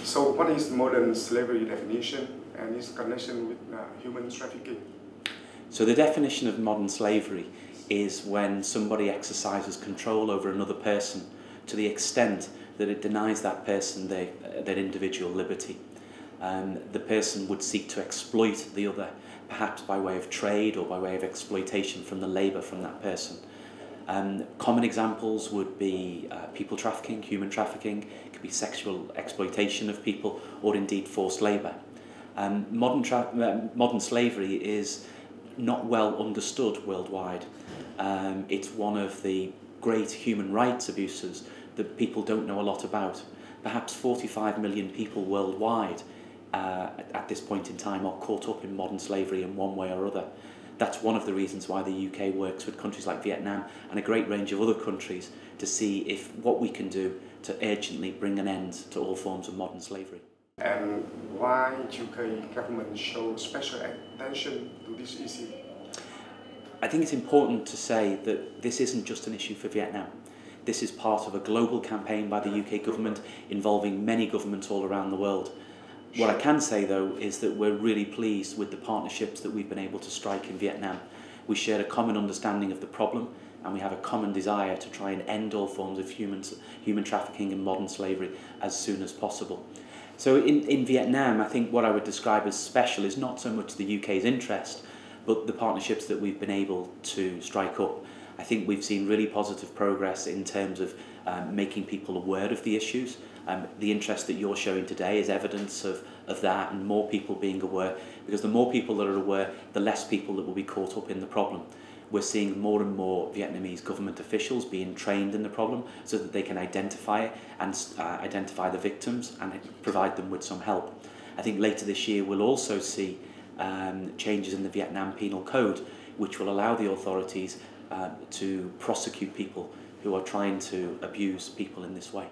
So what is modern slavery definition and its connection with human trafficking? So the definition of modern slavery is when somebody exercises control over another person to the extent that it denies that person their individual liberty. The person would seek to exploit the other, perhaps by way of trade or by way of exploitation from the labour from that person. Common examples would be people trafficking, human trafficking, it could be sexual exploitation of people, or indeed forced labour. Modern slavery is not well understood worldwide. It's one of the great human rights abuses that people don't know a lot about. Perhaps 45 million people worldwide at this point in time are caught up in modern slavery in one way or other. That's one of the reasons why the UK works with countries like Vietnam and a great range of other countries to see if what we can do to urgently bring an end to all forms of modern slavery. And why UK government shows special attention to this issue? I think it's important to say that this isn't just an issue for Vietnam. This is part of a global campaign by the UK government involving many governments all around the world. What I can say, though, is that we're really pleased with the partnerships that we've been able to strike in Vietnam. We share a common understanding of the problem, and we have a common desire to try and end all forms of human trafficking and modern slavery as soon as possible. So in Vietnam, I think what I would describe as special is not so much the UK's interest, but the partnerships that we've been able to strike up. I think we've seen really positive progress in terms of making people aware of the issues. The interest that you're showing today is evidence of that, and more people being aware, because the more people that are aware, the less people that will be caught up in the problem. We're seeing more and more Vietnamese government officials being trained in the problem so that they can identify it and identify the victims and provide them with some help. I think later this year we'll also see changes in the Vietnam Penal Code, which will allow the authorities to prosecute people who are trying to abuse people in this way.